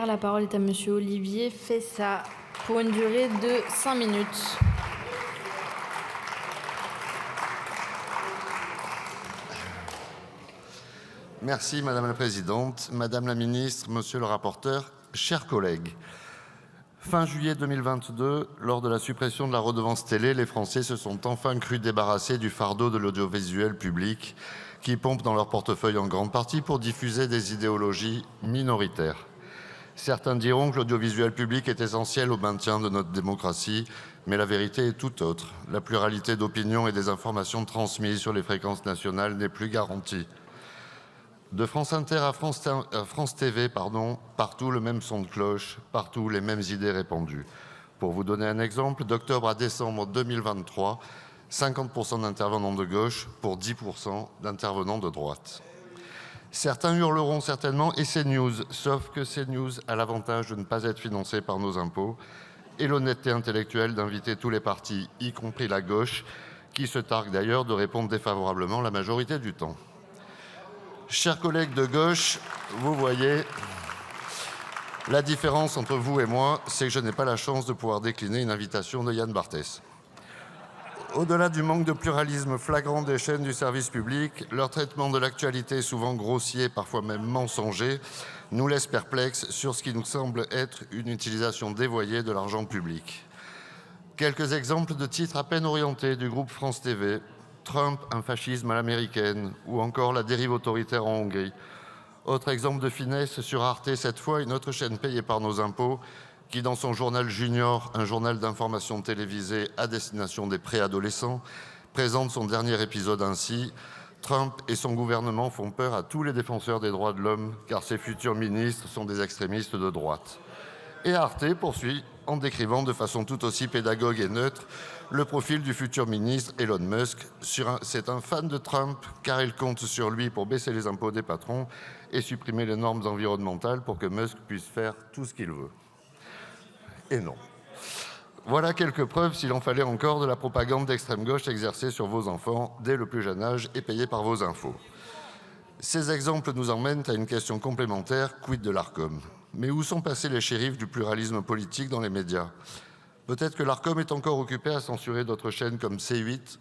la parole est à Monsieur Olivier Fessa pour une durée de 5 minutes. Merci Madame la Présidente, Madame la Ministre, Monsieur le rapporteur, chers collègues. Fin juillet 2022, lors de la suppression de la redevance télé, les Français se sont enfin crus débarrassés du fardeau de l'audiovisuel public qui pompe dans leur portefeuille en grande partie pour diffuser des idéologies minoritaires. Certains diront que l'audiovisuel public est essentiel au maintien de notre démocratie, mais la vérité est tout autre. La pluralité d'opinions et des informations transmises sur les fréquences nationales n'est plus garantie. De France Inter à France TV, partout le même son de cloche, partout les mêmes idées répandues. Pour vous donner un exemple, d'octobre à décembre 2023, 50% d'intervenants de gauche pour 10% d'intervenants de droite. Certains hurleront certainement et CNews, sauf que CNews a l'avantage de ne pas être financé par nos impôts et l'honnêteté intellectuelle d'inviter tous les partis, y compris la gauche, qui se targue d'ailleurs de répondre défavorablement la majorité du temps. Chers collègues de gauche, vous voyez, la différence entre vous et moi, c'est que je n'ai pas la chance de pouvoir décliner une invitation de Yann Barthès. Au-delà du manque de pluralisme flagrant des chaînes du service public, leur traitement de l'actualité, souvent grossier, parfois même mensonger, nous laisse perplexes sur ce qui nous semble être une utilisation dévoyée de l'argent public. Quelques exemples de titres à peine orientés du groupe France TV. Trump, un fascisme à l'américaine, ou encore la dérive autoritaire en Hongrie. Autre exemple de finesse sur Arte, cette fois une autre chaîne payée par nos impôts, qui dans son journal Junior, un journal d'information télévisé à destination des préadolescents, présente son dernier épisode ainsi. Trump et son gouvernement font peur à tous les défenseurs des droits de l'homme, car ses futurs ministres sont des extrémistes de droite. Et Arte poursuit en décrivant de façon tout aussi pédagogue et neutre le profil du futur ministre Elon Musk. C'est un fan de Trump car il compte sur lui pour baisser les impôts des patrons et supprimer les normes environnementales pour que Musk puisse faire tout ce qu'il veut. Et non. Voilà quelques preuves, s'il en fallait encore, de la propagande d'extrême gauche exercée sur vos enfants dès le plus jeune âge et payée par vos infos. Ces exemples nous emmènent à une question complémentaire, quid de l'Arcom ? Mais où sont passés les shérifs du pluralisme politique dans les médias ? Peut-être que l'Arcom est encore occupé à censurer d'autres chaînes comme C8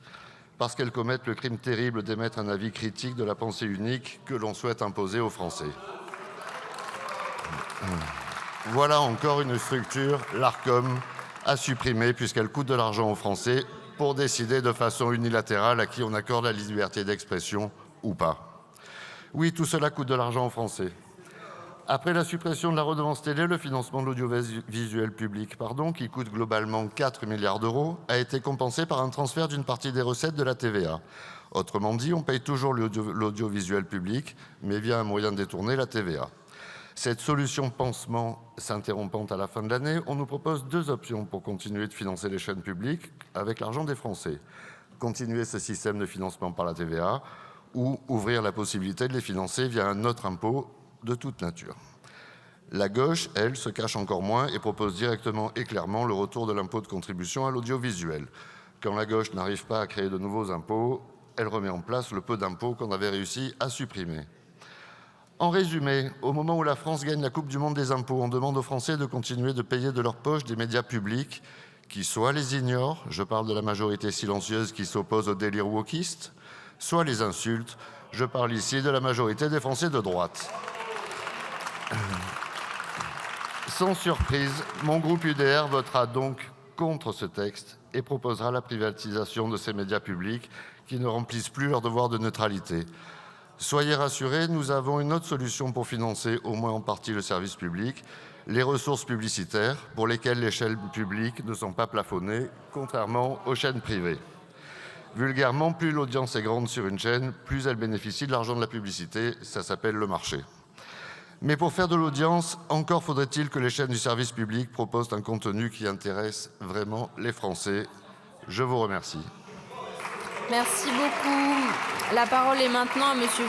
parce qu'elles commettent le crime terrible d'émettre un avis critique de la pensée unique que l'on souhaite imposer aux Français. Voilà encore une structure, l'Arcom, à supprimer puisqu'elle coûte de l'argent aux Français pour décider de façon unilatérale à qui on accorde la liberté d'expression ou pas. Oui, tout cela coûte de l'argent aux Français. Après la suppression de la redevance télé, le financement de l'audiovisuel public, qui coûte globalement 4 milliards d'euros, a été compensé par un transfert d'une partie des recettes de la TVA. Autrement dit, on paye toujours l'audiovisuel public, mais via un moyen détourné, la TVA. Cette solution pansement s'interrompant à la fin de l'année, on nous propose deux options pour continuer de financer les chaînes publiques avec l'argent des Français. Continuer ce système de financement par la TVA ou ouvrir la possibilité de les financer via un autre impôt de toute nature. La gauche, elle, se cache encore moins et propose directement et clairement le retour de l'impôt de contribution à l'audiovisuel. Quand la gauche n'arrive pas à créer de nouveaux impôts, elle remet en place le peu d'impôts qu'on avait réussi à supprimer. En résumé, au moment où la France gagne la Coupe du Monde des impôts, on demande aux Français de continuer de payer de leur poche des médias publics qui soit les ignorent, je parle de la majorité silencieuse qui s'oppose au délire wokiste, soit les insultes, je parle ici de la majorité des Français de droite. Sans surprise, mon groupe UDR votera donc contre ce texte et proposera la privatisation de ces médias publics qui ne remplissent plus leur devoir de neutralité. Soyez rassurés, nous avons une autre solution pour financer au moins en partie le service public, les ressources publicitaires pour lesquelles les chaînes publiques ne sont pas plafonnées, contrairement aux chaînes privées. Vulgairement, plus l'audience est grande sur une chaîne, plus elle bénéficie de l'argent de la publicité, ça s'appelle le marché. Mais pour faire de l'audience, encore faudrait-il que les chaînes du service public proposent un contenu qui intéresse vraiment les Français. Je vous remercie. Merci beaucoup. La parole est maintenant à Monsieur